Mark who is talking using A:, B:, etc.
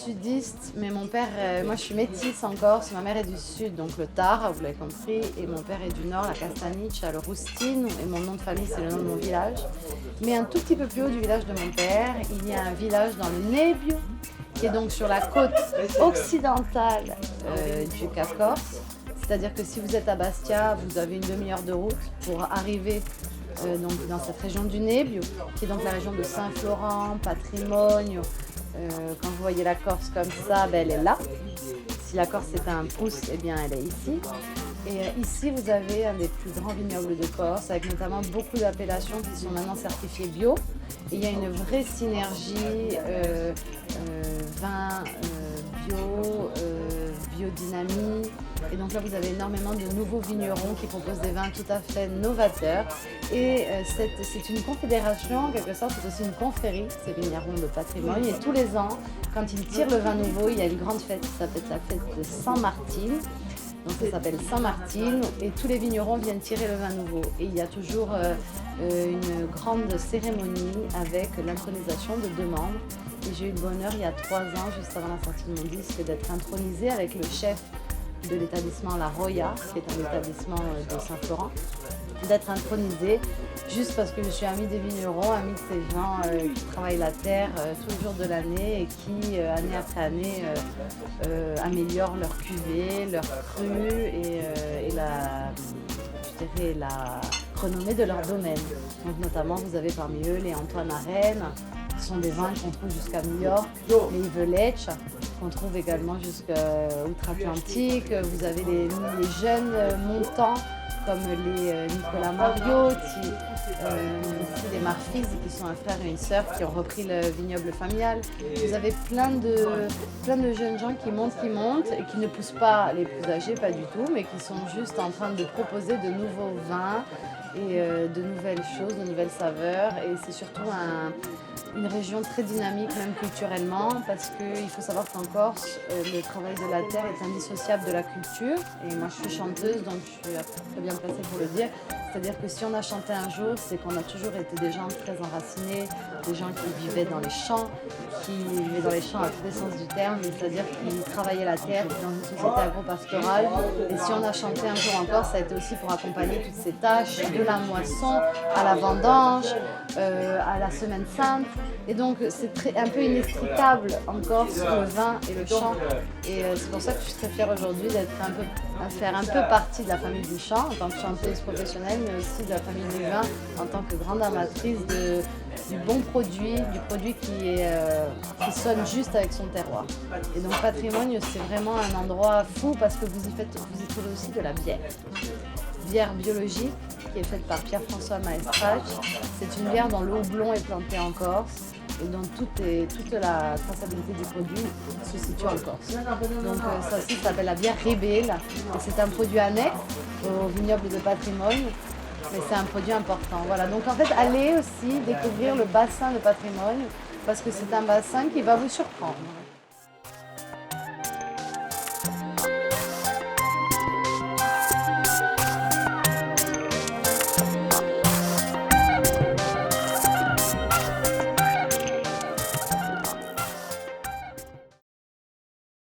A: sudiste, mais mon père, moi je suis métisse en Corse, ma mère est du sud, donc le Tard, vous l'avez compris, et mon père est du nord, la Castaniche, à le Roustine, et mon nom de famille c'est le nom de mon village. Mais un tout petit peu plus haut du village de mon père, il y a un village dans le Nebbio, qui est donc sur la côte occidentale du Cap Corse. C'est-à-dire que si vous êtes à Bastia, vous avez une demi-heure de route pour arriver donc dans cette région du Nebbio, qui est donc la région de Saint-Florent, Patrimonio. Quand vous voyez la Corse comme ça, ben, elle est là. Si la Corse est à un pouce, eh bien elle est ici. Et ici, vous avez un des plus grands vignobles de Corse, avec notamment beaucoup d'appellations qui sont maintenant certifiées bio. Et il y a une vraie synergie vin bio, biodynamie. Et donc là, vous avez énormément de nouveaux vignerons qui proposent des vins tout à fait novateurs. Et c'est une confédération, en quelque sorte, c'est aussi une confrérie, ces vignerons de patrimoine. Et tous les ans, quand ils tirent le vin nouveau, il y a une grande fête qui s'appelle la fête de Saint-Martin. Donc ça s'appelle Saint-Martin et tous les vignerons viennent tirer le vin nouveau. Et il y a toujours une grande cérémonie avec l'intronisation de 2 membres. Et j'ai eu le bonheur il y a 3 ans, juste avant la sortie de mon disque, d'être intronisée avec le chef de l'établissement La Roya, qui est un établissement de Saint-Florent, d'être intronisée juste parce que je suis amie des vignerons, amie de ces gens qui travaillent la terre tous les jours de l'année et qui, année après année, améliorent leur cuvée, leur cru et la renommée de leur domaine. Donc notamment, vous avez parmi eux les Antoine Arène, qui sont des vins qu'on trouve jusqu'à New York, les Yvelech, qu'on trouve également jusqu'à outre-Atlantique. Vous avez les jeunes montants comme les Nicolas Mariotti, ici les Marfis, qui sont un frère et une sœur qui ont repris le vignoble familial. Vous avez plein de jeunes gens qui montent et qui ne poussent pas les plus âgés, pas du tout, mais qui sont juste en train de proposer de nouveaux vins et de nouvelles choses, de nouvelles saveurs. Et c'est surtout une région très dynamique, même culturellement, parce qu'il faut savoir qu'en Corse, le travail de la terre est indissociable de la culture. Et moi, je suis chanteuse, donc je suis très bien placée pour le dire. C'est-à-dire que si on a chanté un jour, c'est qu'on a toujours été des gens très enracinés, des gens qui vivaient dans les champs, à tous les sens du terme, c'est-à-dire qui travaillaient la terre dans une société agro-pastorale. Et si on a chanté un jour en Corse, ça a été aussi pour accompagner toutes ces tâches, de la moisson à la vendange, à la semaine sainte. Et donc c'est un peu inextricable en Corse, le vin et le chant. Et c'est pour ça que je suis très fière aujourd'hui à faire un peu partie de la famille du chant en tant que chanteuse professionnelle, mais aussi de la famille du vin en tant que grande amatrice du bon produit, du produit qui sonne juste avec son terroir. Et donc Patrimonio, c'est vraiment un endroit fou parce que vous y trouvez aussi de la bière biologique qui est faite par Pierre-François Maestrach. C'est une bière dont le houblon est planté en Corse et dont toute la traçabilité du produit se situe en Corse. Donc ça aussi s'appelle la bière Ribelle et c'est un produit annexe au vignoble de Patrimoine, mais c'est un produit important. Voilà, donc en fait allez aussi découvrir le bassin de Patrimoine parce que c'est un bassin qui va vous surprendre.